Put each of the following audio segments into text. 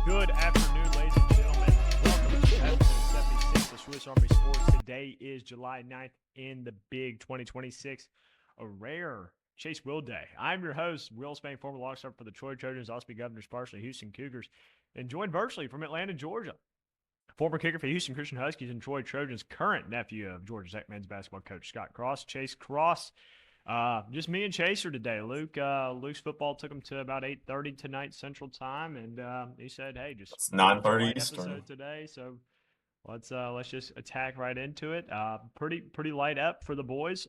Good afternoon, ladies and gentlemen. Welcome to episode 76 of Swiss Army Sports. Today is July 9th in the big 2026, a rare Chase Will Day. I'm your host, Will Spain, former long star for the Troy Trojans, also be Governors, partially Houston Cougars, and joined virtually from Atlanta, Georgia. Former kicker for Houston Christian Huskies and Troy Trojans, current nephew of Georgia Tech men's basketball coach Scott Cross. Chase Cross. Just me and Chaser today. Luke's football took him to about 8:30 tonight Central Time, and he said, "Hey, just It's it's a 9:30 light Eastern. episode today, so let's just attack right into it. Pretty light up for the boys.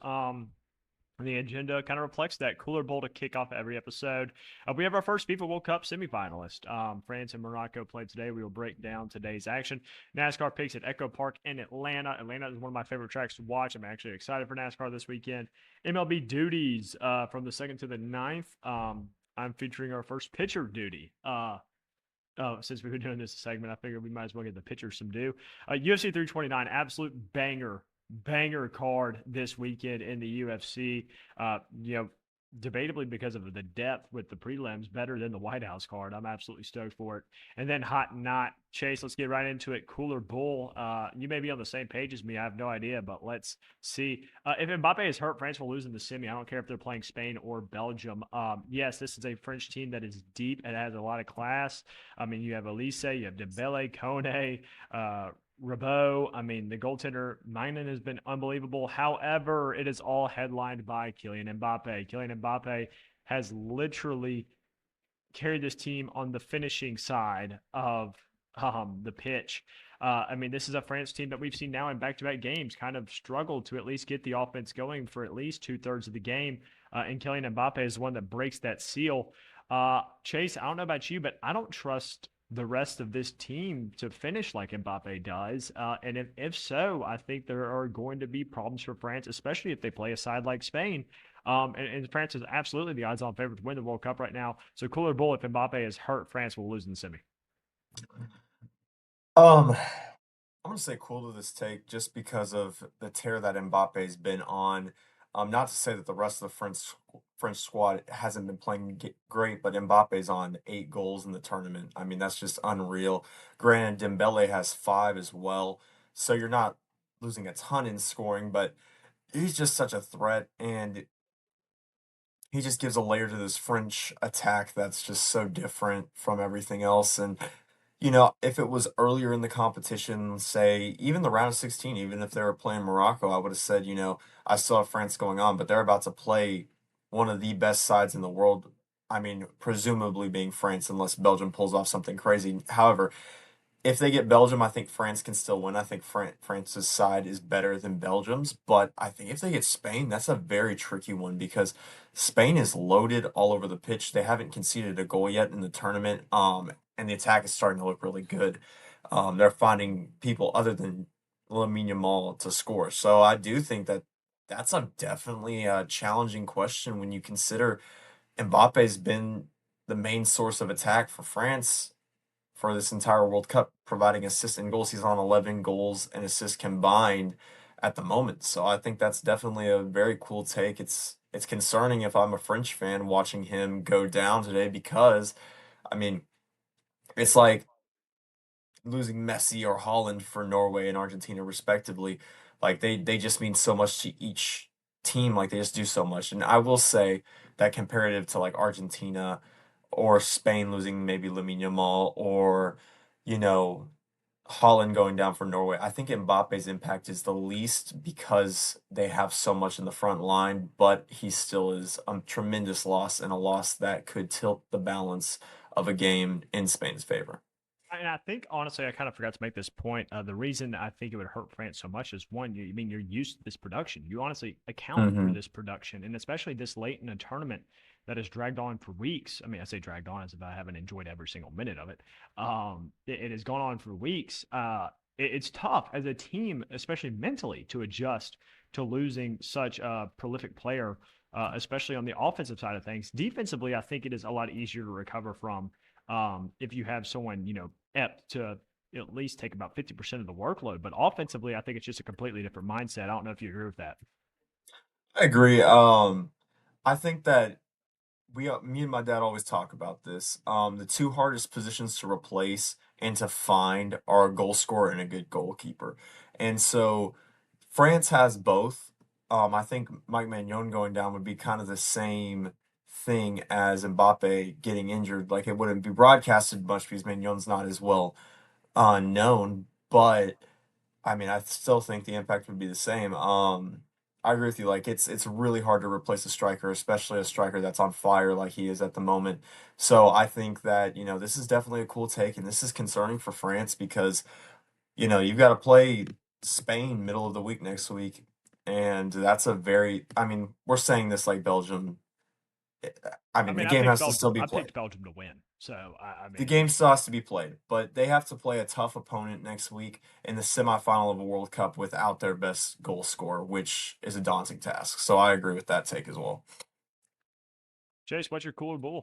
The agenda kind of reflects that. Cooler Bowl to kick off every episode. We have our first FIFA World Cup semifinalist. France and Morocco played today. We will break down today's action. NASCAR picks at Echo Park in Atlanta. Atlanta is one of my favorite tracks to watch. I'm actually excited for NASCAR this weekend. MLB duties from the 2nd to the 9th. I'm featuring our first pitcher duty. Since we were doing this segment, I figured we might as well get the pitchers some due. UFC 329, absolute banger card this weekend in the UFC. Debatably because of the depth with the prelims, better than the White House card. I'm absolutely stoked for it. And then hot and not. Chase, let's get right into it. Cooler Bull. You may be on the same page as me. I have no idea, but let's see. If Mbappe is hurt, France will lose in the semi. I don't care if they're playing Spain or Belgium. Yes, this is a French team that is deep and has a lot of class. I mean, you have Elise, you have Dembele, Kone, Rabot. I mean, the goaltender, Mainen, has been unbelievable. However, it is all headlined by Kylian Mbappe. Kylian Mbappe has literally carried this team on the finishing side of the pitch. I mean, this is a France team that we've seen now in back-to-back games kind of struggle to at least get the offense going for at least two-thirds of the game. And Kylian Mbappe is one that breaks that seal. Chase, I don't know about you, but I don't trust the rest of this team to finish like Mbappe does. And if so, I think there are going to be problems for France, especially if they play a side like Spain. And France is absolutely the odds-on favorite to win the World Cup right now. So Cooler Bull, if Mbappe is hurt, France will lose in the semi. I'm gonna say cool to this take just because of the tear that Mbappe's been on. Not to say that the rest of the French squad hasn't been playing great, but Mbappe's on 8 goals in the tournament. I mean, that's just unreal. Granted, Dembele has 5 as well, so you're not losing a ton in scoring, but he's just such a threat, and he just gives a layer to this French attack that's just so different from everything else. And if it was earlier in the competition, say even the round of 16, even if they were playing Morocco, I would have said, I still have France going on, but they're about to play one of the best sides in the world. I mean, presumably being France, unless Belgium pulls off something crazy. However, if they get Belgium, I think France can still win. I think France's side is better than Belgium's, but I think if they get Spain, that's a very tricky one because Spain is loaded all over the pitch. They haven't conceded a goal yet in the tournament, and the attack is starting to look really good. They're finding people other than Lamine Yamal to score. So I do think that that's a definitely a challenging question when you consider Mbappe's been the main source of attack for France for this entire World Cup, providing assists and goals. He's on 11 goals and assists combined at the moment. So I think that's definitely a very cool take. It's concerning if I'm a French fan watching him go down today because I mean, it's like losing Messi or Holland for Norway and Argentina respectively. Like they just mean so much to each team, like they just do so much. And I will say that comparative to like Argentina or Spain losing maybe Lamine Yamal or, you know, Holland going down for Norway, I think Mbappe's impact is the least because they have so much in the front line, but he still is a tremendous loss and a loss that could tilt the balance of a game in Spain's favor. And I think honestly, I kind of forgot to make this point. The reason I think it would hurt France so much is one, I mean, you're used to this production. You honestly account for Hmm. this production, and especially this late in a tournament that has dragged on for weeks. I mean, I say dragged on as if I haven't enjoyed every single minute of it. It has gone on for weeks. It's tough as a team, especially mentally, to adjust to losing such a prolific player, especially on the offensive side of things. Defensively, I think it is a lot easier to recover from if you have someone, apt to at least take about 50% of the workload. But offensively, I think it's just a completely different mindset. I don't know if you agree with that. I agree. I think that me and my dad always talk about this. The two hardest positions to replace and to find are a goal scorer and a good goalkeeper. And so France has both. I think Mike Maignan going down would be kind of the same thing as Mbappe getting injured. Like it wouldn't be broadcasted much because Maignan's not as well known, but I mean, I still think the impact would be the same. I agree with you. Like it's really hard to replace a striker, especially a striker that's on fire like he is at the moment. So I think that, this is definitely a cool take, and this is concerning for France because, you've got to play Spain middle of the week next week. And that's I mean, we're saying this like Belgium. I I mean, the mean, I game picked has to Belgium. still be I played. picked Belgium to win. So I The mean, game still has to be played, but they have to play a tough opponent next week in the semifinal of a World Cup without their best goal scorer, which is a daunting task. So I agree with that take as well. Chase, what's your cooler bull?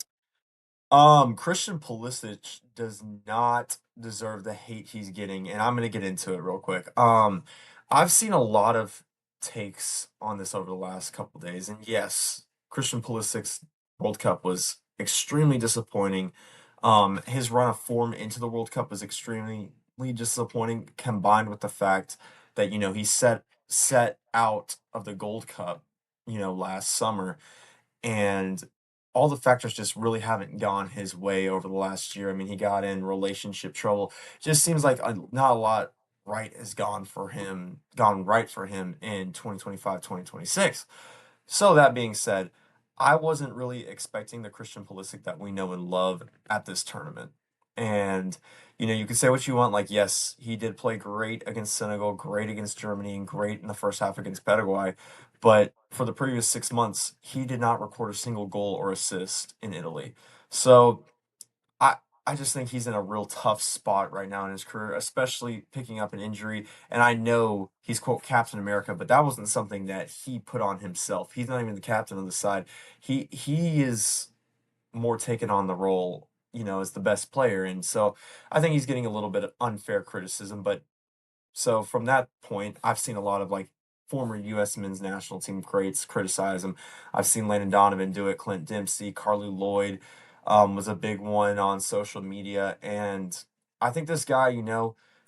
Christian Pulisic does not deserve the hate he's getting, and I'm gonna get into it real quick. I've seen a lot of takes on this over the last couple days, and yes, Christian Pulisic's World Cup was extremely disappointing. His run of form into the World Cup was extremely disappointing, combined with the fact that he set out of the Gold Cup, last summer, and all the factors just really haven't gone his way over the last year. I mean, he got in relationship trouble. Just seems like not a lot gone right for him in 2025, 2026. So that being said, I wasn't really expecting the Christian Pulisic that we know and love at this tournament. And you can say what you want. Like, yes, he did play great against Senegal, great against Germany, and great in the first half against Paraguay. But for the previous 6 months, he did not record a single goal or assist in Italy. So I I just think he's in a real tough spot right now in his career, especially picking up an injury. And I know he's quote Captain America, but that wasn't something that he put on himself. He's not even the captain of the side. He is more taken on the role, as the best player. And so I think he's getting a little bit of unfair criticism, but so from that point, I've seen a lot of like former U.S. men's national team greats criticize him. I've seen Landon Donovan do it. Clint Dempsey, Carly Lloyd, was a big one on social media, and I think this guy,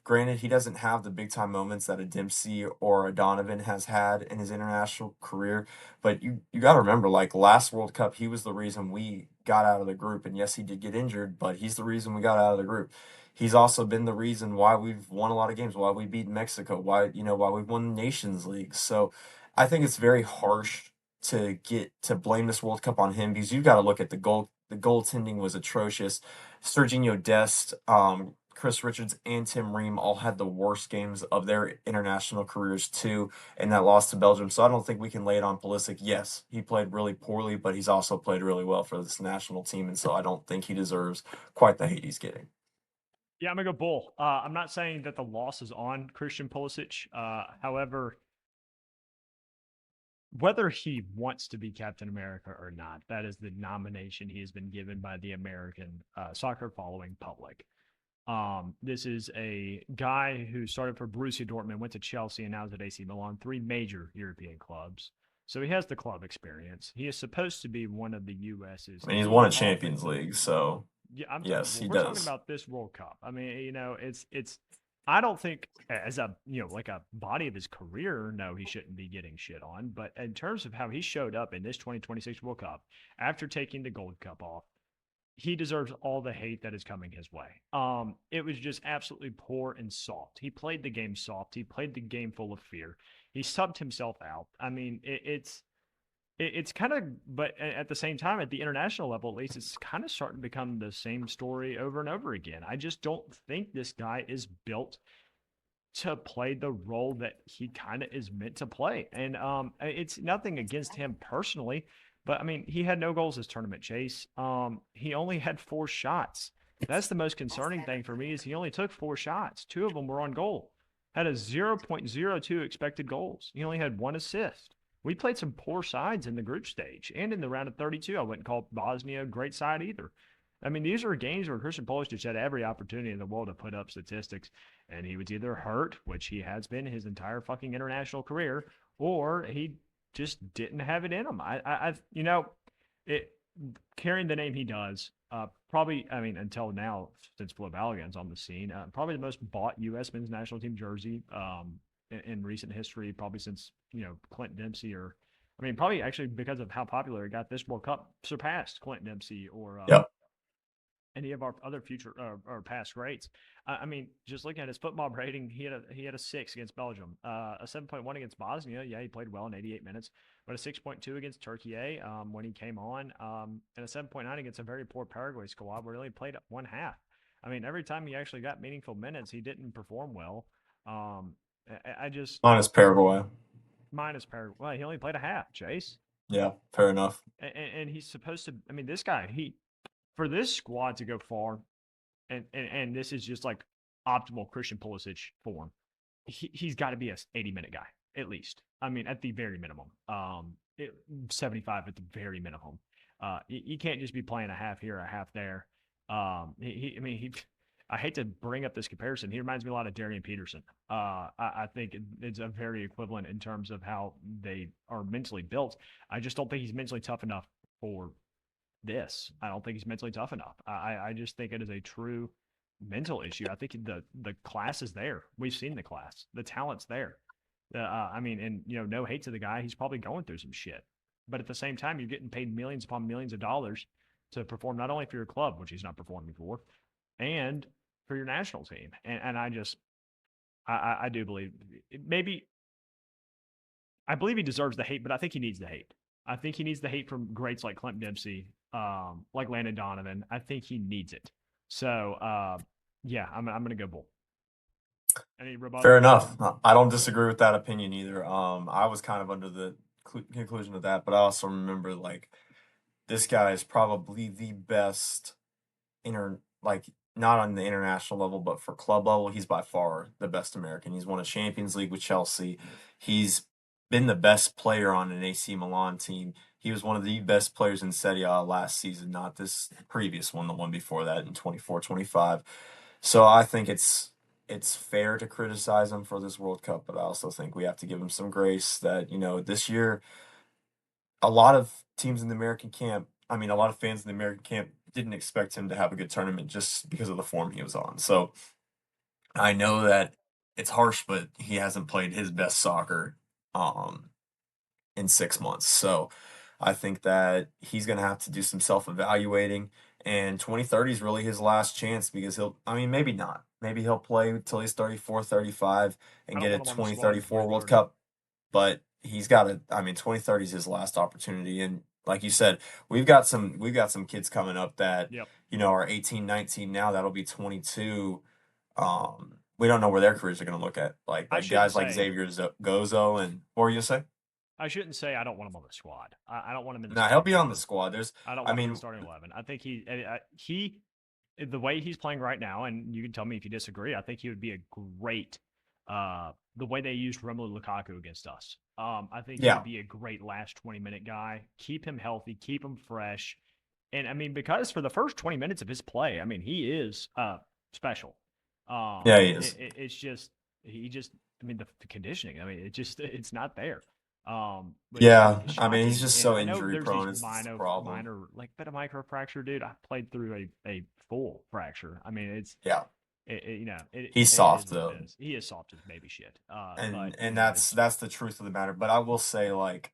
granted he doesn't have the big time moments that a Dempsey or a Donovan has had in his international career, but you got to remember, like last World Cup, he was the reason we got out of the group, and yes, he did get injured, but he's the reason we got out of the group. He's also been the reason why we've won a lot of games, why we beat Mexico, why we've won Nations League. So I think it's very harsh to blame this World Cup on him because you've got to look at the goal. The goaltending was atrocious. Serginho Dest, Chris Richards, and Tim Ream all had the worst games of their international careers too, and that loss to Belgium. So I don't think we can lay it on Pulisic. Yes, he played really poorly, but he's also played really well for this national team, and so I don't think he deserves quite the hate he's getting. Yeah, I'm gonna go bull. I'm not saying that the loss is on Christian Pulisic. However, whether he wants to be Captain America or not, that is the nomination he has been given by the American soccer following public. This is a guy who started for Borussia Dortmund, went to Chelsea, and now is at AC Milan, three major European clubs. So he has the club experience. He is supposed to be one of the US's I mean, he's won key a Champions offensive. League, so Yeah, yes, he we're talking does. about this World Cup. I mean, it's. I don't think as a like a body of his career, no, he shouldn't be getting shit on. But in terms of how he showed up in this 2026 World Cup after taking the Gold Cup off, he deserves all the hate that is coming his way. It was just absolutely poor and soft. He played the game soft. He played the game full of fear. He subbed himself out. I mean, it's kind of, but at the same time, at the international level, at least, it's kind of starting to become the same story over and over again. I just don't think this guy is built to play the role that he kind of is meant to play. And it's nothing against him personally, but I mean, he had no goals this tournament, Chase. He only had four shots. That's the most concerning thing for me is he only took four shots. Two of them were on goal. Had a 0.02 expected goals. He only had one assist. We played some poor sides in the group stage and in the round of 32. I wouldn't call Bosnia a great side either. I mean, these are games where Christian Pulisic had every opportunity in the world to put up statistics, and he was either hurt, which he has been his entire fucking international career, or he just didn't have it in him. I you know, it carrying the name he does, probably, I mean, until now, since Flo Balogun's on the scene, probably the most bought U.S. men's national team jersey in recent history, probably since, Clint Dempsey or, I mean, probably actually because of how popular it got this World Cup, surpassed Clint Dempsey or Yep. any of our other future or past greats. I mean, just looking at his football rating, he had a 6 against Belgium, a 7.1 against Bosnia. Yeah, he played well in 88 minutes, but a 6.2 against Turkey when he came on, and a 7.9 against a very poor Paraguay squad where he only played one half. I mean, every time he actually got meaningful minutes, he didn't perform well. Um, I just Minus Paraguay. minus Paraguay. Well, he only played a half, Chase, Yeah, fair enough. and he's supposed to. I mean, this guy, he for this squad to go far, and this is just like optimal Christian Pulisic form. He's got to be a 80-minute guy at least. I mean, at the very minimum, 75 at the very minimum. You can't just be playing a half here, a half there. I mean, I hate to bring up this comparison. He reminds me a lot of Darian Peterson. I think it's a very equivalent in terms of how they are mentally built. I just don't think he's mentally tough enough for this. I don't think he's mentally tough enough. I just think it is a true mental issue. I think the class is there. We've seen the class. The talent's there. I mean, and no hate to the guy. He's probably going through some shit. But at the same time, you're getting paid millions upon millions of dollars to perform not only for your club, which he's not performing for, and for your national team. And I do believe maybe I believe he deserves the hate, but I think he needs the hate. I think he needs the hate from greats like Clint Dempsey, like Landon Donovan. I think he needs it. So, yeah, I'm going to go Bull. Any Fair rebuttal? enough. I don't disagree with that opinion either. I was kind of under the conclusion of that, but I also remember like this guy is probably the best like not on the international level, but for club level, he's by far the best American. He's won a Champions League with Chelsea. He's been the best player on an AC Milan team. He was one of the best players in Serie A last season, not this previous one, the one before that in 24-25. So I think it's fair to criticize him for this World Cup, but I also think we have to give him some grace that, this year a lot of teams in the American camp, I mean, a lot of fans in the American camp didn't expect him to have a good tournament just because of the form he was on. So I know that it's harsh, but he hasn't played his best soccer um, in 6 months. So I think that he's going to have to do some self evaluating. And 2030 is really his last chance because I mean, maybe not. Maybe he'll play until he's 34, 35 I and don't get a want him on the squad in 2034 World 2030. Cup, but he's got to, I mean, 2030 is his last opportunity. And like you said, we've got some kids coming up that, Yep. are 18, 19 now, that'll be 22. We don't know where their careers are going to look at. Like I like shouldn't guys like say Xavier Gozo and what were you gonna say? I shouldn't say I don't want him on the squad. I don't want him in the Nah, he'll starting be on the 11. squad. There's, I don't I want him in the mean, starting 11. I think he the way he's playing right now, and you can tell me if you disagree. I think he would be a great the way they used Romelu Lukaku against us. I think he yeah, would be a great last 20-minute guy. Keep him healthy, keep him fresh, and I mean because for the first 20 minutes of his play, I mean he is special. yeah, he is. It's just he just I mean the conditioning. I mean it's not there which Yeah, is I mean, he's shocking. just And so I know injury there's these prone. It's the minor, problem. minor, like, but a micro fracture, dude. I played through a full fracture. I mean, Yeah, he's it is soft what it though, is. He is soft as baby shit. and But and that's the truth of the matter. But I will say, like,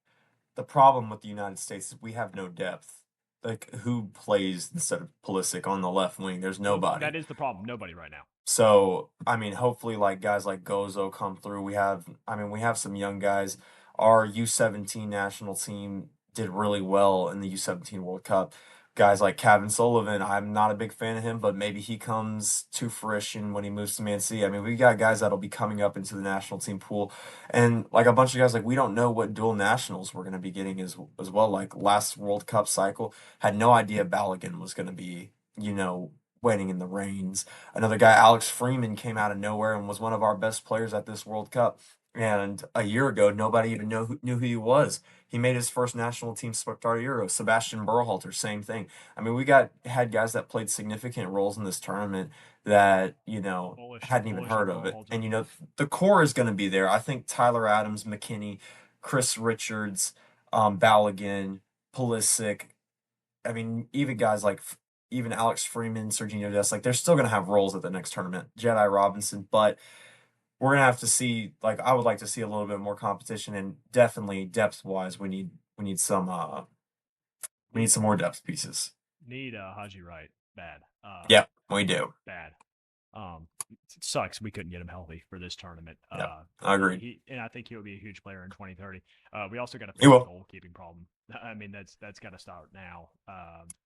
the problem with the United States is we have no depth. Like, who plays instead of Pulisic on the left wing? There's nobody. that is the problem. Nobody right now. So, I mean, hopefully, like guys like Gozo come through. I mean, we have some young guys. Our U17 national team did really well in the U17 World Cup. Guys like Kevin Sullivan, I'm not a big fan of him, but maybe he comes to fruition when he moves to Man City. I mean, we got guys that'll be coming up into the national team pool, and like a bunch of guys, like we don't know what dual nationals we're going to be getting as well. Like last World Cup cycle, had no idea Balogun was going to be, waiting in the reins. Another guy, Alex Freeman, came out of nowhere and was one of our best players at this World Cup. And a year ago, nobody even knew who he was. He made his first national team start Euro. Sebastian Berhalter, same thing. I mean, we had guys that played significant roles in this tournament that hadn't even Bullish on heard of it. Berhalter. And the core is going to be there. I think Tyler Adams, McKinney, Chris Richards, Balogun, Pulisic, I mean, even guys like even Alex Freeman, Serginho Dest, like they're still gonna have roles at the next tournament. Jedi Robinson, but we're gonna have to see. Like I would like to see a little bit more competition, and definitely depth wise, we need Need some more depth pieces. Haji Wright bad. Yeah, we do. Bad. It sucks we couldn't get him healthy for this tournament. Yeah, I agree. And I think he will be a huge player in 2030. We also got to He fix our will. goalkeeping problem. I mean, that's got to start now.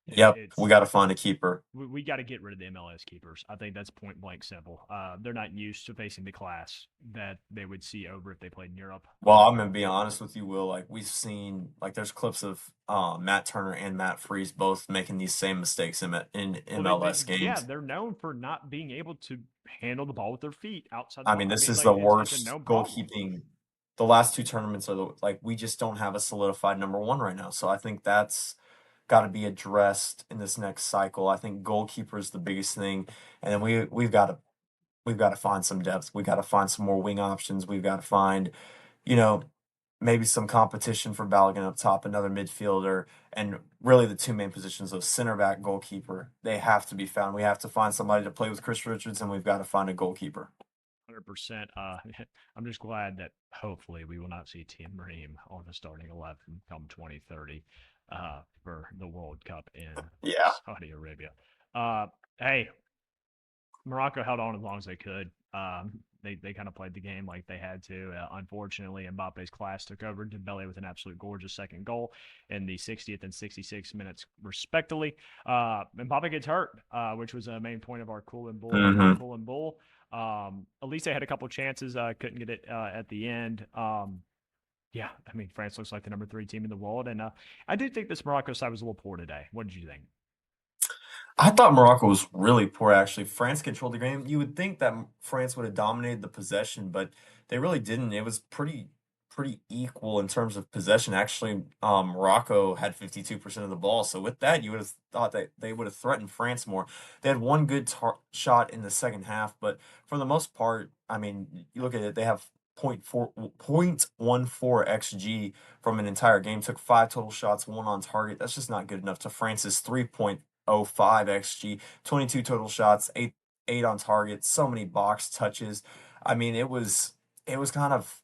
Yep, we It's got to find a keeper. we got to get rid of the MLS keepers. I think that's point blank simple. They're not used to facing the class that they would see over if they played in Europe. Well, I'm gonna be honest with you, Will. Like we've seen, like there's clips of Matt Turner and Matt Freeze both making these same mistakes in Well, MLS yeah, games. they're known for not being able to handle the ball with their feet outside the I box. mean, I this mean, is like the it's a worst known problem. goalkeeping. The last two tournaments are like we just don't have a solidified number one right now. So I think that's got to be addressed in this next cycle. I think goalkeeper is the biggest thing, and then we've got to find some depth. We got to find some more wing options. We've got to find, you know, maybe some competition for Balogun up top, another midfielder, and really the two main positions of center back, goalkeeper. They have to be found. We have to find somebody to play with Chris Richards, and we've got to find a goalkeeper. 100%. I'm just glad that hopefully we will not see Tim Ream on the starting 11 come 2030 for the World Cup in Yeah. Saudi Arabia. Uh, hey, Morocco held on as long as they could. They kind of played the game like they had to. Unfortunately, Mbappe's class took over. Dembele with an absolute gorgeous second goal in the 60th and 66th minutes, respectively. Mbappe gets hurt, which was a main point of our Hmm. cool and bull. Elise had a couple chances, couldn't get it at the end. Yeah, I mean, France looks like the number 3 team in the world, and I do think this Morocco side was a little poor today. What did you think? I thought Morocco was really poor, actually. France controlled the game. You would think that France would have dominated the possession, but they really didn't. It was pretty equal in terms of possession. Actually, Morocco had 52% of the ball. So with that, you would have thought that they would have threatened France more. They had one good shot in the second half, but for the most part, I mean, you look at it, they have .14 XG from an entire game. Took 5 total shots, one on target. That's just not good enough to France's 3.05 XG, 22 total shots, eight on target, so many box touches. I mean, it was kind of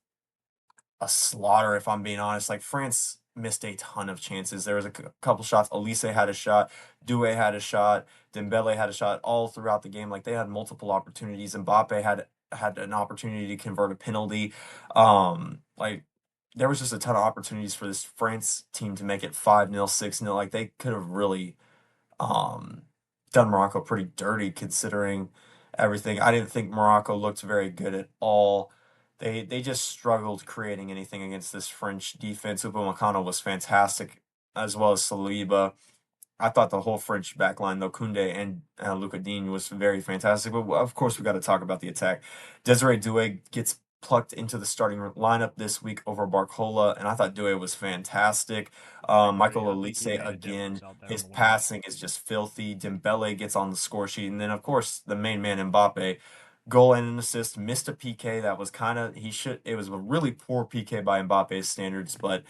a slaughter if I'm being honest. Like France missed a ton of chances. There was a couple shots. Elise had a shot, Doué had a shot, Dembele had a shot all throughout the game. Like they had multiple opportunities. Mbappe had an opportunity to convert a penalty. Like there was just a ton of opportunities for this France team to make it 5-0, 6-0. Like they could have really um, done Morocco pretty dirty considering everything. I didn't think Morocco looked very good at all. They just struggled creating anything against this French defense. Upamecano was fantastic, as well as Saliba. I thought the whole French backline, though, Koundé and Luka Digne was very fantastic. But of course, we got to talk about the attack. Desiree Doué gets plucked into the starting lineup this week over Barcola, and I thought Doué was fantastic. I agree. Michael I think Elise he made a again, difference out there on his the wing. passing is just filthy. Dembele gets on the score sheet, and then of course the main man Mbappe, goal and an assist, missed a PK that was kind of he should. It was a really poor PK by Mbappe's standards, but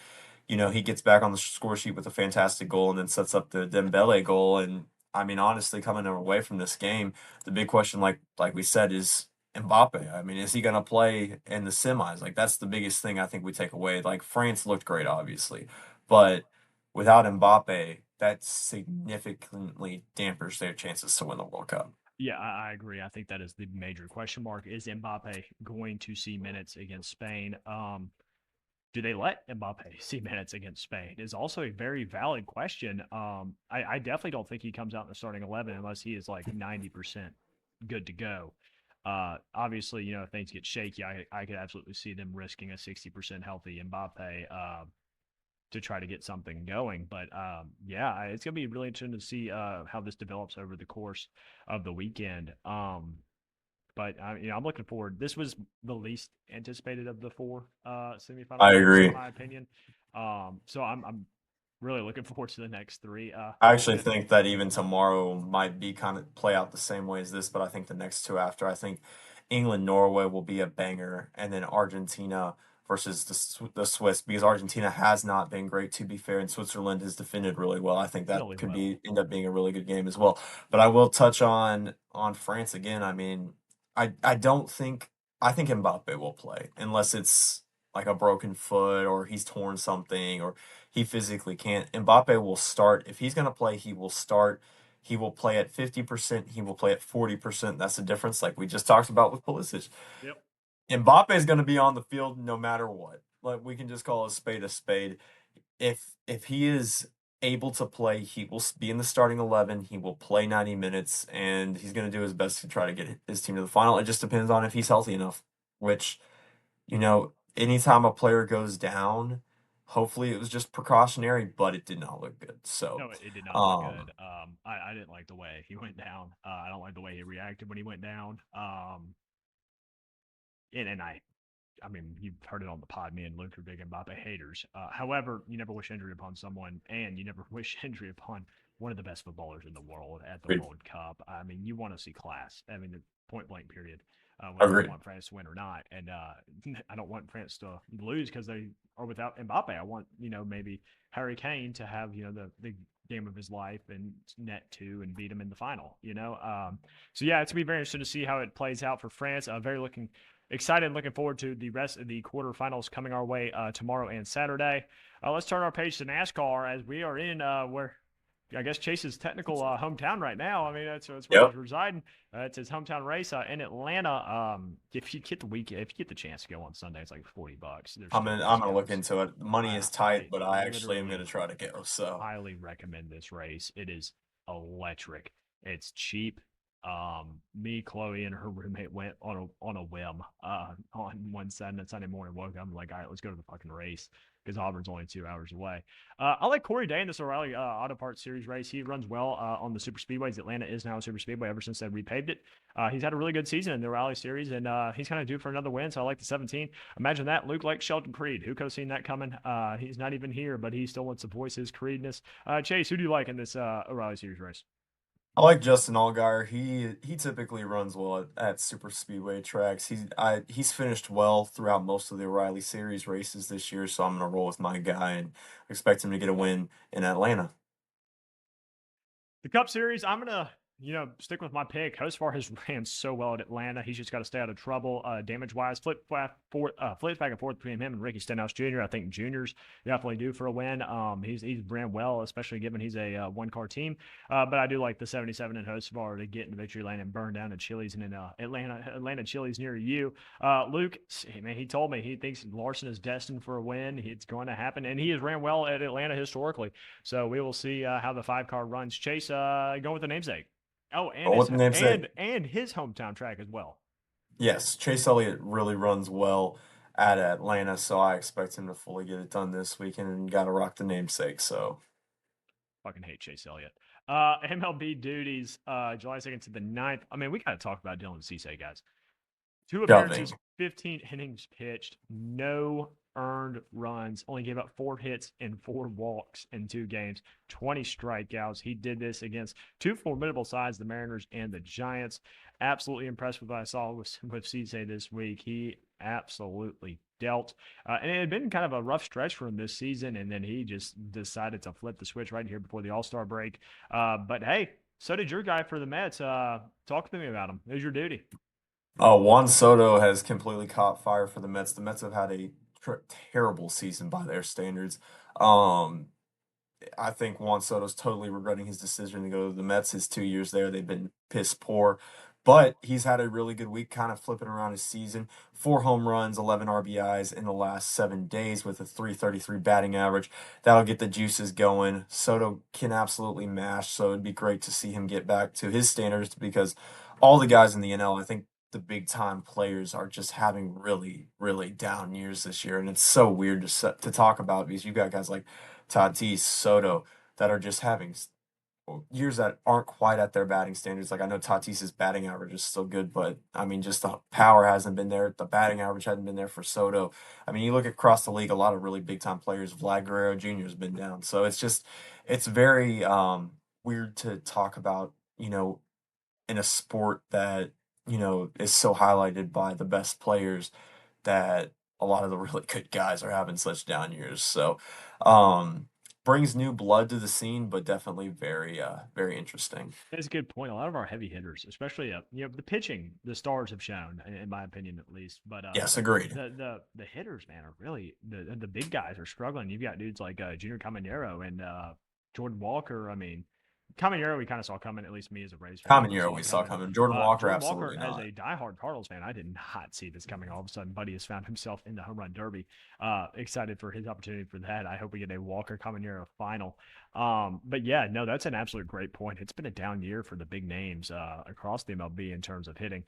he gets back on the score sheet with a fantastic goal and then sets up the Dembele goal. And I mean, honestly, coming away from this game, the big question, like we said, is Mbappe. I mean, is he going to play in the semis? Like that's the biggest thing I think we take away. Like France looked great, obviously, but without Mbappe, that significantly dampers their chances to win the World Cup. Yeah, I agree. I think that is the major question mark. Is Mbappe going to see minutes against Spain? Do they let Mbappe see minutes against Spain? Is also a very valid question. I definitely don't think he comes out in the starting 11 unless he is like 90% good to go. Obviously, if things get shaky, I could absolutely see them risking a 60% healthy Mbappe to try to get something going. But yeah, it's gonna be really interesting to see how this develops over the course of the weekend. But I'm looking forward. This was the least anticipated of the 4 semifinal I games, in agree. my opinion. So I'm really looking forward to the next 3. I actually think that even tomorrow might be kind of play out the same way as this, but I think the next two after, I think England Norway will be a banger, and then Argentina versus the Swiss, because Argentina has not been great, to be fair, and Switzerland has defended really well. I think that Really could well. be end up being a really good game as well. But I will touch on France again. I mean, I don't think I think Mbappe will play unless it's like a broken foot or he's torn something or he physically can't. Mbappe will start. If he's going to play, he will start. He will play at 50%. He will play at 40%. That's the difference, like we just talked about with Pulisic. Yep. Mbappe is going to be on the field no matter what. Like we can just call a spade a spade. If he is able to play, he will be in the starting 11. He will play 90 minutes, and he's going to do his best to try to get his team to the final. It just depends on if he's healthy enough, which, anytime a player goes down, hopefully it was just precautionary, but it did not look good. So, No, it did not look um, good. I didn't like the way he went down. I don't like the way he reacted when he went down. And I mean, you've heard it on the pod. Me and Luke are big Mbappe haters. However, you never wish injury upon someone, and you never wish injury upon one of the best footballers in the world at the agreed. World Cup. I mean, you want to see class. I mean, the point blank period. Whether I Agreed. want France to win or not, and I don't want France to lose because they are without Mbappe. I want maybe Harry Kane to have the game of his life and net two and beat him in the final. So yeah, it's gonna be very interesting to see how it plays out for France. Very excited and looking forward to the rest of the quarterfinals coming our way tomorrow and Saturday. Let's turn our page to NASCAR as we are in where I guess Chase's technical hometown right now. I mean, that's where he's Yep. residing. It's his hometown race in Atlanta. If you get if you get the chance to go on Sunday, it's like $40. There's I'm still gonna I'm gonna look discounts. into it. Money I is I tight, but I actually am gonna literally try to go. So, highly recommend this race. It is electric. It's cheap. Me, Chloe, and her roommate went on a whim on one Sunday morning. Woke up, I'm like, all right, let's go to the fucking race because Auburn's only 2 hours away. I like Corey Day in this O'Reilly Auto Parts Series race. He runs well on the super speedways. Atlanta is now a super speedway ever since they repaved it. He's had a really good season in the O'Reilly Series, and he's kind of due for another win. So I like the 17. Imagine that. Luke likes Sheldon Creed. Who could have seen that coming? He's not even here, but he still wants to voice his Creedness. Chase, who do you like in this O'Reilly Series race? I like Justin Allgaier. He typically runs well at super speedway tracks. He's finished well throughout most of the O'Reilly Series races this year, so I'm gonna roll with my guy and expect him to get a win in Atlanta. The Cup Series, I'm gonna stick with my pick. Hosfar has ran so well at Atlanta. He's just got to stay out of trouble damage wise. Flips back and forth between him and Ricky Stenhouse Jr. I think Junior's definitely due for a win. He's ran well, especially given he's a one car team. But I do like the 77 in Hosfar to get into victory lane and burn down the Chili's and in Atlanta Chili's near you. Luke, man, he told me he thinks Larson is destined for a win. It's going to happen, and he has ran well at Atlanta historically. So we will see how the 5 car runs. Chase, going with the namesake. Oh, and Roll with his the namesake. and his hometown track as well. Yes, Chase Elliott really runs well at Atlanta, so I expect him to fully get it done this weekend and gotta rock the namesake. So, Fucking hate Chase Elliott. MLB duties, July 2nd to the 9th. I mean, we got to talk about Dylan Ceesay, guys. Two shoving. appearances, 15 innings pitched, no earned runs, only gave up 4 hits and 4 walks in 2 games, 20 strikeouts. He did this against two formidable sides, the Mariners and the Giants. Absolutely impressed with what I saw with Cisse this week. He absolutely dealt. And it had been kind of a rough stretch for him this season, and then he just decided to flip the switch right here before the All Star break. But hey, so did your guy for the Mets. Talk to me about him. It was your duty. Juan Soto has completely caught fire for the Mets. The Mets have had a terrible season by their standards. Um, I think Juan Soto's totally regretting his decision to go to the Mets. His 2 years there, they've been piss poor. But he's had a really good week, kind of flipping around his season. 4 home runs, 11 RBIs in the last 7 days with a 333 batting average. That'll get the juices going. Soto can absolutely mash, so it'd be great to see him get back to his standards because all the guys in the NL, I think the big time players are just having really, really down years this year. And it's so weird to talk about because you got guys like Tatis, Soto, that are just having years that aren't quite at their batting standards. Like I know Tatis's batting average is still good, but I mean, just the power hasn't been there. The batting average hadn't been there for Soto. I mean, you look across the league, a lot of really big time players. Vlad Guerrero Jr. has been down, so it's very weird to talk about. In a sport that is so highlighted by the best players that a lot of the really good guys are having such down years. So, um, brings new blood to the scene, but definitely very interesting. That's a good point. A lot of our heavy hitters, especially the pitching, the stars have shown, in my opinion at least. But Yes, agreed. the hitters, man, are really the big guys are struggling. You've got dudes like Junior Caminero and Jordan Walker. I mean, Caminero we kind of saw coming. At least me as a Rays fan, I Common definitely year saw we it saw coming. coming. Jordan Walker, Jordan Walker, absolutely as not. a diehard Cardinals fan, I did not see this coming. All of a sudden, Buddy has found himself in the home run derby. Excited for his opportunity for that. I hope we get a Walker Caminero final. But yeah, no, that's an absolute great point. It's been a down year for the big names across the MLB in terms of hitting.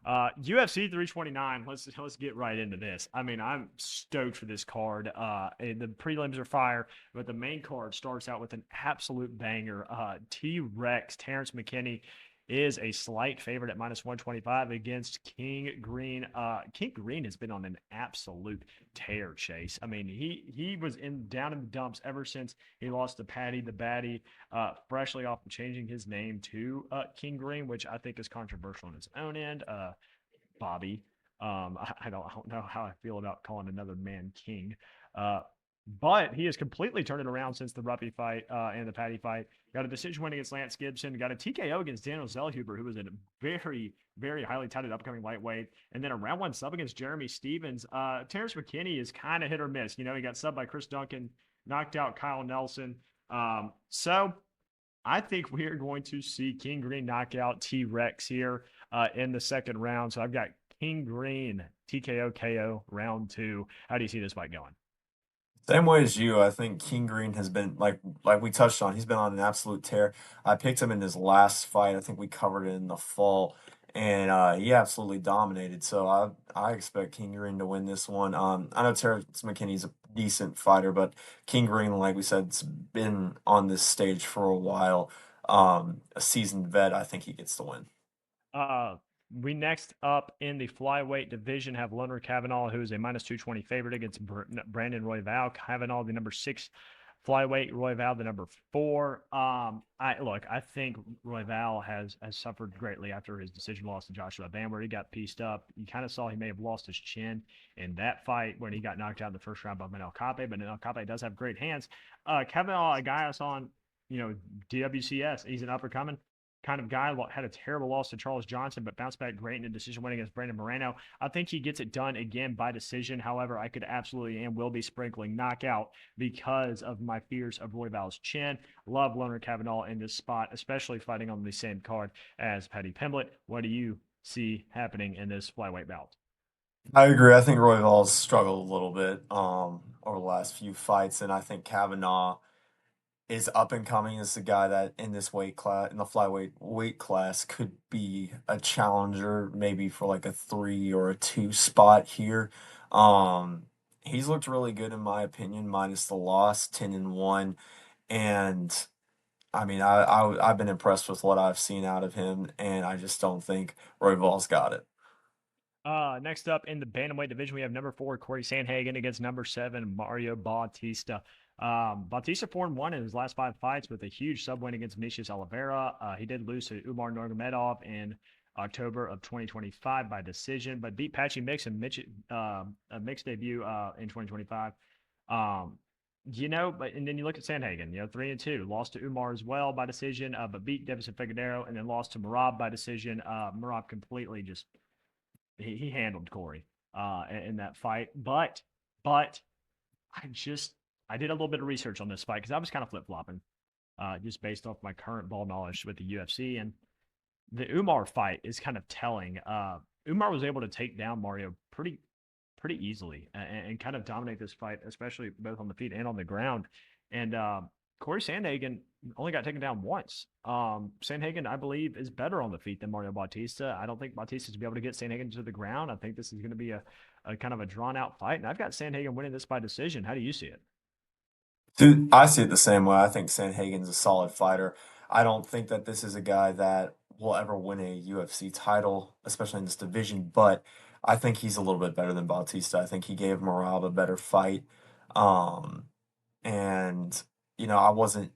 UFC 329. Let's get right into this. I mean, I'm stoked for this card. The prelims are fire, but the main card starts out with an absolute banger. T Rex Terrence McKinney is a slight favorite at -125 against King Green. King Green has been on an absolute tear, Chase. I mean, he was down in the dumps ever since he lost to Patty the Batty, freshly off of changing his name to King Green, which I think is controversial on its own end. Bobby, I don't know how I feel about calling another man King. Uh, but he has completely turned it around since the Ruppy fight and the Patty fight. Got a decision win against Lance Gibson. Got a TKO against Daniel Zellhuber, who was a very highly touted upcoming lightweight. And then a round one sub against Jeremy Stevens. Terrence McKinney is kind of hit or miss. You know, he got subbed by Chris Duncan, knocked out Kyle Nelson. So I think we are going to see King Green knock out T Rex here in the second round. So I've got King Green TKO KO round two. How do you see this fight going? Same way as you, I think King Green has been like we touched on, he's been on an absolute tear. I picked him in his last fight. I think we covered it in the fall, and he absolutely dominated. So I expect King Green to win this one. I know Terrence McKinney's a decent fighter, but King Green, like we said, has been on this stage for a while. A seasoned vet. I think he gets the win. Uh, we next up in the flyweight division have Leonard Kavanaugh, who is a -220 favorite against Brandon Royval. Kavanaugh, the number six flyweight, Royval, the number four. I think Royval has suffered greatly after his decision loss to Joshua Van, where he got pieced up. You kind of saw he may have lost his chin in that fight when he got knocked out in the first round by Manel Kape, but Manel Kape does have great hands. Kavanaugh, a guy I saw on, DWCS, he's an up and coming kind of guy. Had a terrible loss to Charles Johnson, but bounced back great in a decision win against Brandon Moreno. I think he gets it done again by decision. However, I could absolutely and will be sprinkling knockout because of my fears of Royval's chin. Love Leonard Kavanaugh in this spot, especially fighting on the same card as Paddy Pimblett. What do you see happening in this flyweight bout? I agree. I think Royval's struggled a little bit over the last few fights, and I think Kavanaugh is up and coming as a guy that in this weight class, in the flyweight weight class, could be a challenger, maybe for like a 3 or a 2 spot here. He's looked really good in my opinion, minus the loss, 10-1, and I mean, I've been impressed with what I've seen out of him, and I just don't think Royval's got it. Next up in the bantamweight division, we have number four Corey Sandhagen against number seven Mario Bautista. Bautista 4-1 in his last five fights with a huge sub win against Vinicius Oliveira. He did lose to Umar Nurmagomedov in October of 2025 by decision, but beat Patchy Mix and a mixed debut in 2025. But and then you look at Sandhagen, 3-2, lost to Umar as well by decision, but beat Davison Figueroa and then lost to Marab by decision. Marab completely just he handled Corey in that fight. But I just I did a little bit of research on this fight because I was kind of flip flopping just based off my current ball knowledge with the UFC, and the Umar fight is kind of telling. Umar was able to take down Mario pretty easily and kind of dominate this fight, especially both on the feet and on the ground. And Corey Sandhagen only got taken down once. Sandhagen, I believe, is better on the feet than Mario Bautista. I don't think Bautista's going to be able to get Sandhagen to the ground. I think this is going to be a kind of a drawn out fight. And I've got Sandhagen winning this by decision. How do you see it? Dude, I see it the same way. I think Sandhagen's a solid fighter. I don't think that this is a guy that will ever win a UFC title, especially in this division, but I think he's a little bit better than Bautista. I think he gave Marab a better fight. Um, and, I wasn't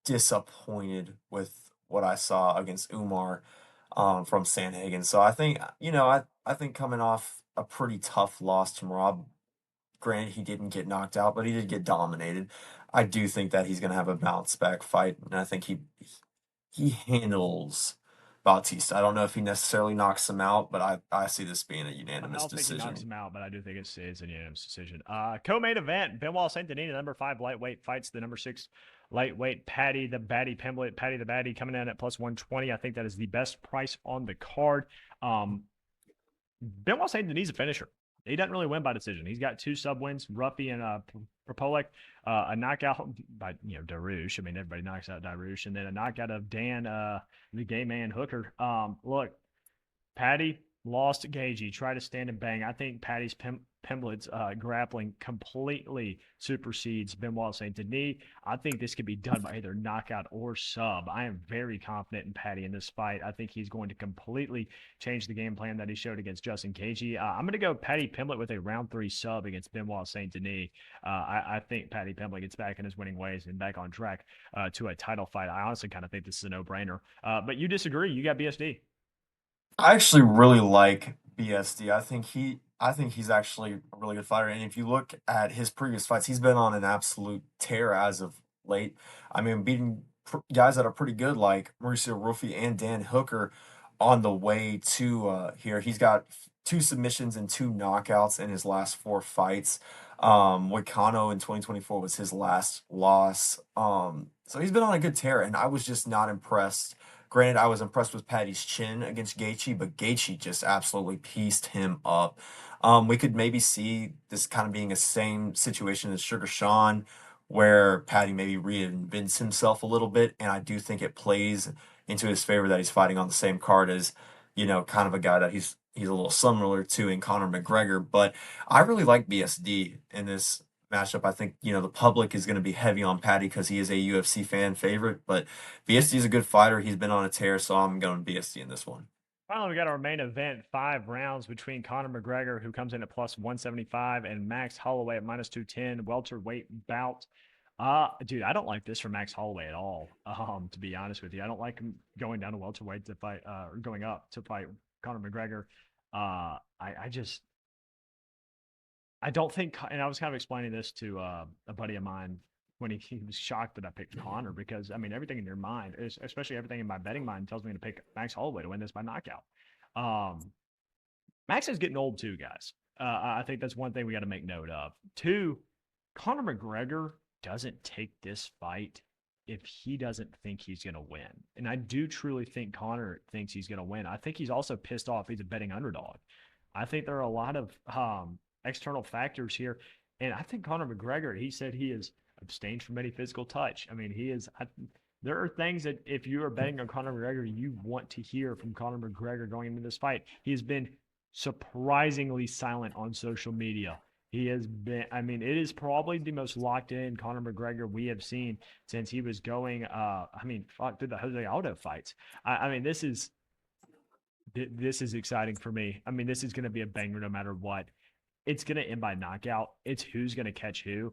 disappointed with what I saw against Umar from Sandhagen. So I think, I think coming off a pretty tough loss to Rob, granted he didn't get knocked out, but he did get dominated. I do think that he's gonna have a bounce back fight, and I think he handles Bautista. I don't know if he necessarily knocks him out, but I see this being a I unanimous don't think he knocks decision. him out, but I do think it's a unanimous decision. Co-main event: Benoit Saint Denis, the number 5 lightweight, fights the number 6 lightweight Patty the Batty Pimblett. Patty the Batty coming in at plus 120. I think that is the best price on the card. Um, Benoit Saint Denis is a finisher. He doesn't really win by decision. He's got 2 sub wins, Ruffy and Propolic, a knockout by Darush. I mean, everybody knocks out Darush, and then a knockout of Dan, the gay man Hooker. Look, Patty lost to Gagey, tried to stand and bang. I think Patty's Pimblett's grappling completely supersedes Benoit Saint Denis. I think this could be done by either knockout or sub. I am very confident in Patty in this fight. I think he's going to completely change the game plan that he showed against Justin Gagey. I'm going to go Patty Pimblett with a round 3 sub against Benoit Saint Denis. I think Patty Pimblett gets back in his winning ways and back on track to a title fight. I honestly kind of think this is a no-brainer. But you disagree. You got BSD. I actually really like BSD. I think he's actually a really good fighter. And if you look at his previous fights, he's been on an absolute tear as of late. I mean, beating guys that are pretty good like Mauricio Rufy and Dan Hooker on the way to here. He's got 2 submissions and 2 knockouts in his last 4 fights. Wicano in 2024 was his last loss. So he's been on a good tear, and I was just not impressed. Granted, I was impressed with Patty's chin against Gaethje, but Gaethje just absolutely pieced him up. We could maybe see this kind of being a same situation as Sugar Sean, where Patty maybe reinvents himself a little bit, and I do think it plays into his favor that he's fighting on the same card as, kind of a guy that he's a little similar to in Conor McGregor. But I really like BSD in this matchup. I think, the public is going to be heavy on Patty because he is a UFC fan favorite, but BSD is a good fighter. He's been on a tear, so I'm going BSD in this one. Finally, we got our main event, 5 rounds between Conor McGregor, who comes in at plus 175, and Max Holloway at minus 210, welterweight bout. Dude, I don't like this for Max Holloway at all. To be honest with you, I don't like him going down to welterweight to fight, or going up to fight Conor McGregor. I just, I don't think, and I was kind of explaining this to a buddy of mine when he was shocked that I picked Connor because I mean everything in your mind, especially everything in my betting mind, tells me to pick Max Holloway to win this by knockout. Um, Max is getting old too, guys. I think that's one thing we got to make note of. 2, Conor McGregor doesn't take this fight if he doesn't think he's going to win. And I do truly think Conor thinks he's going to win. I think he's also pissed off he's a betting underdog. I think there are a lot of external factors here. And I think Conor McGregor, he said he is abstained from any physical touch. I mean, he is. There are things that if you are betting on Conor McGregor, you want to hear from Conor McGregor going into this fight. He has been surprisingly silent on social media. He has been, I mean, it is probably the most locked in Conor McGregor we have seen since he was going, through the Jose Aldo fights. I mean, this is exciting for me. I mean, this is going to be a banger no matter what. It's going to end by knockout. It's who's going to catch who.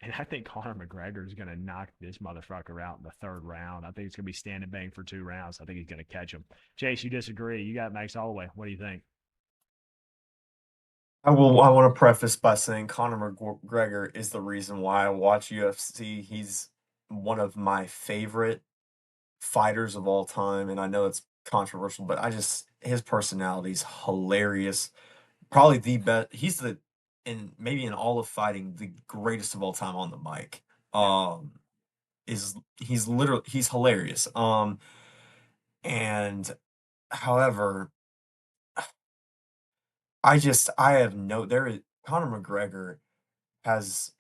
And I think Conor McGregor is going to knock this motherfucker out in the 3rd round. I think it's going to be stand and bang for 2 rounds. I think he's going to catch him. Chase, you disagree. You got Max Holloway. What do you think? I want to preface by saying Conor McGregor is the reason why I watch UFC. He's one of my favorite fighters of all time, and I know it's controversial, but his personality is hilarious. Probably the best. He's in maybe in all of fighting, the greatest of all time on the mic. Yeah. Um, he's hilarious. And however, I have no there is Conor McGregor has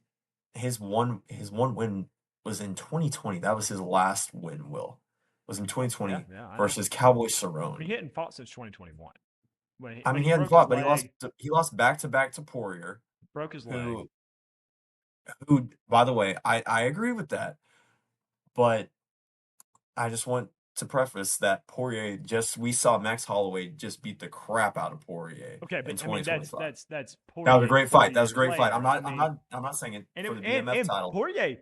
his one win was in 2020. That was his last win, was in Yeah. 2020 Yeah. I know. versus Cowboy But Cerrone. he hadn't fought since 2021 I when mean, he he hadn't broke his fought, but he lost leg. he lost back to back to Poirier, Broke his leg. who who by the way, I agree with that, but I just want to preface that Poirier just we saw Max Holloway just beat the crap out of Poirier Okay, in but I mean 2025. that's That was a Poirier great 4 fight. That was a years great fight. later. I mean, I'm not saying it and for the and BMF title. Poirier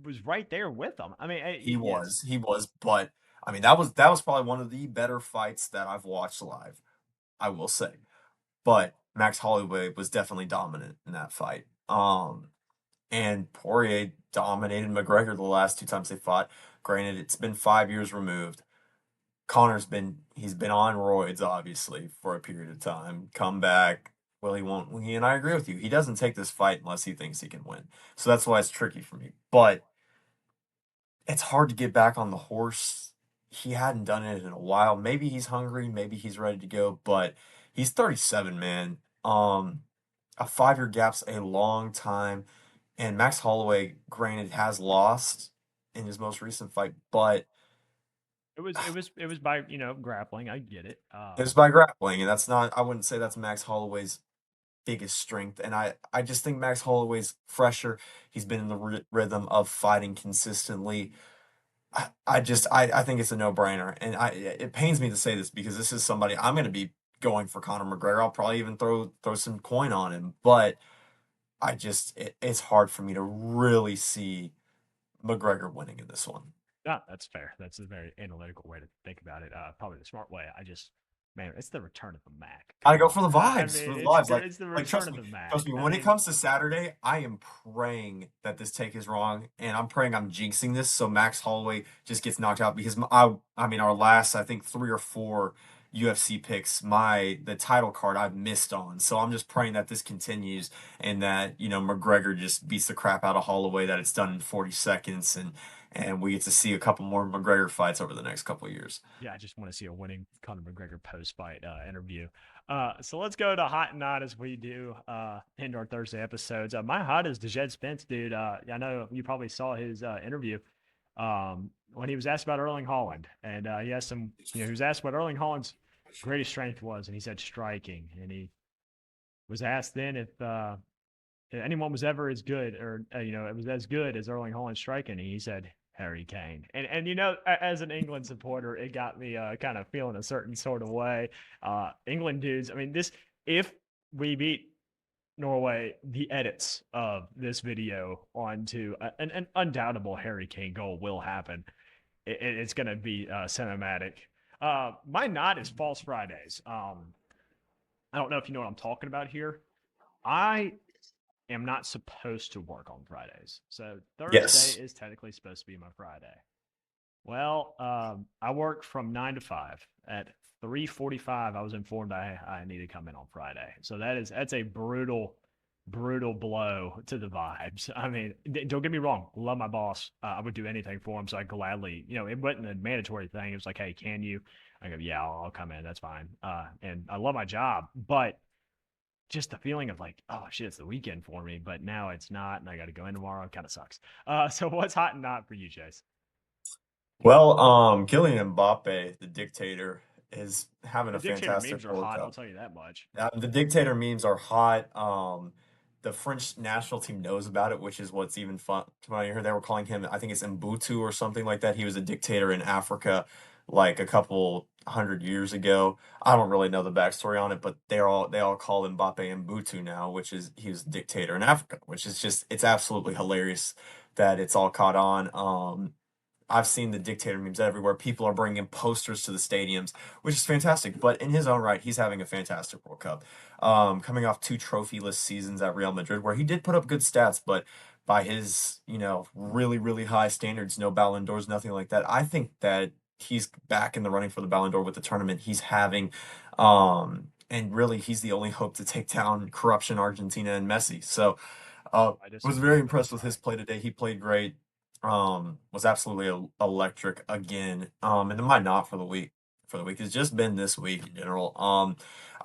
was right there with him. I mean, yes. He was, but I mean that was probably one of the better fights that I've watched live, I will say. but Max Holloway was definitely dominant in that fight. And Poirier dominated McGregor the last two times they fought. Granted, it's been 5 years removed. He's been on roids obviously for a period of time. Come back. Well, he won't. And I agree with you. He doesn't take this fight unless he thinks he can win. So that's why it's tricky for me. But it's hard to get back on the horse. He hadn't done it in a while. Maybe he's hungry. Maybe he's ready to go. But he's 37, man. A 5 year gap's a long time. And Max Holloway, granted, has lost in his most recent fight, but It was by grappling. I get it. it was by grappling, and that's not. I wouldn't say that's Max Holloway's biggest strength. And I just think Max Holloway's fresher. He's been in the rhythm of fighting consistently. I think it's a no brainer, and it pains me to say this because this is somebody I'm going to be going for Conor McGregor. I'll probably even throw some coin on him, but it's hard for me to really see McGregor winning in this one. No, that's fair. That's a very analytical way to think about it. Probably the smart way. Man, it's the return of the Mac. I Come go on. for the I vibes, mean, for the it's vibes. the it's the Like return of the trust Mac. me. I When it mean, comes to Saturday, I am praying that this take is wrong, and I'm praying I'm jinxing this so Max Holloway just gets knocked out because I mean our last I think 3 or 4 UFC picks, the title card I've missed on. So I'm just praying that this continues and that McGregor just beats the crap out of Holloway, that it's done in 40 seconds, and we get to see a couple more McGregor fights over the next couple of years. yeah, I just want to see a winning Conor McGregor post fight interview. So let's go to hot and not as we do end our Thursday episodes. My hot is Dejed Spence, dude. I know you probably saw his interview when he was asked about Erling Haaland, and he has some. He was asked what Erling Haaland's greatest strength was, and he said striking. And he was asked then if anyone was ever as good, or it was as good as Erling Haaland striking, and he said Harry Kane. And as an England supporter, it got me kind of feeling a certain sort of way. England dudes, I mean, this if we beat Norway, the edits of this video onto an undoubtable Harry Kane goal will happen. It's going to be cinematic. My not is False Fridays. I don't know if you know what I'm talking about here. I am not supposed to work on Fridays. So Thursday Yes. is technically supposed to be my Friday. Well, I work from 9 to 5. At 3:45, I was informed I need to come in on Friday. So that's a brutal blow to the vibes. I mean, don't get me wrong, love my boss. I would do anything for him, so I gladly, it wasn't a mandatory thing. It was like, hey, can you? I go, yeah, I'll come in. That's fine. And I love my job, but just the feeling of like, oh shit, it's the weekend for me, but now it's not, and I got to go in tomorrow. It kind of sucks. So what's hot and not for you, Chase? Well, Kylian Mbappe, the dictator, is having The a dictator fantastic memes are World hot. I'll Cup. tell you that much. The dictator memes are hot. The French national team knows about it, which is what's even fun. When I heard they were calling him, I think it's Mbutu or something like that. He was a dictator in Africa, like a couple 100 years ago. I don't really know the backstory on it, but they all call Mbappe Mbutu now, which is he was a dictator in Africa, which is just it's absolutely hilarious that it's all caught on. I've seen the dictator memes everywhere. People are bringing posters to the stadiums, which is fantastic. But in his own right, he's having a fantastic World Cup. Coming off 2 trophyless seasons at Real Madrid, where he did put up good stats, but by his, really, really high standards, no Ballon d'Ors, nothing like that. I think that he's back in the running for the Ballon d'Or with the tournament he's having. And really, he's the only hope to take down corruption Argentina and Messi. So, I was disagree, very but impressed that's with all his right. play today. He played great. Was absolutely electric again. And then my not for the week has just been this week in general.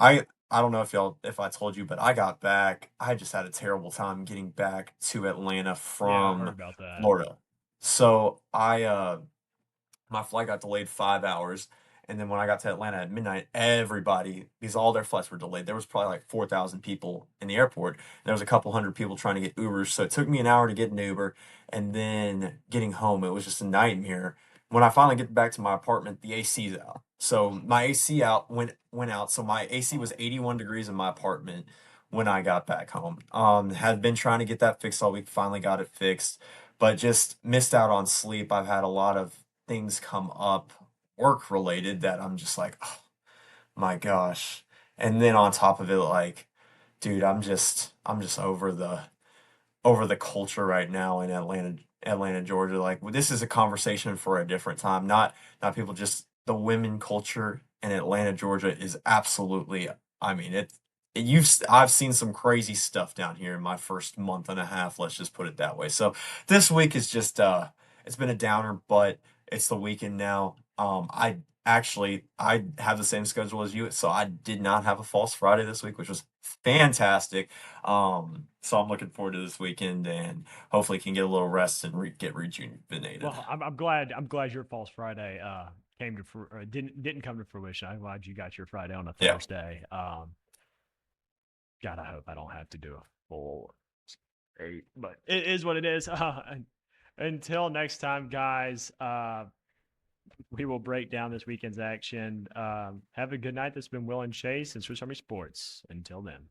I don't know if I told you, but I got back. I just had a terrible time getting back to Atlanta Yeah, I heard from about that. Florida. So my flight got delayed 5 hours. And then when I got to Atlanta at midnight, because all their flights were delayed, there was probably like 4,000 people in the airport. There was a couple hundred people trying to get Ubers. So it took me an hour to get an Uber. And then getting home, it was just a nightmare. When I finally get back to my apartment, the AC's out. So my AC went out. So my AC was 81 degrees in my apartment when I got back home. Had been trying to get that fixed all week, finally got it fixed, but just missed out on sleep. I've had a lot of things come up work related that I'm just like, oh my gosh. And then on top of it, like, dude, I'm just over the culture right now in Atlanta, Georgia. Like, this is a conversation for a different time. Not people, just the women culture in Atlanta, Georgia is absolutely, I mean, I've seen some crazy stuff down here in my first month and a half, let's just put it that way. So this week is just it's been a downer, but it's the weekend now. I have the same schedule as you, so I did not have a false Friday this week, which was fantastic. So I'm looking forward to this weekend and hopefully can get a little rest and get rejuvenated. Well, I'm glad your false Friday came to didn't come to fruition. I'm glad you got your Friday on a Yeah. Thursday. God, I hope I don't have to do a full 8, but it is what it is. Until next time, guys, we will break down this weekend's action. Have a good night. This has been Will and Chase and Swiss Army Sports. Until then.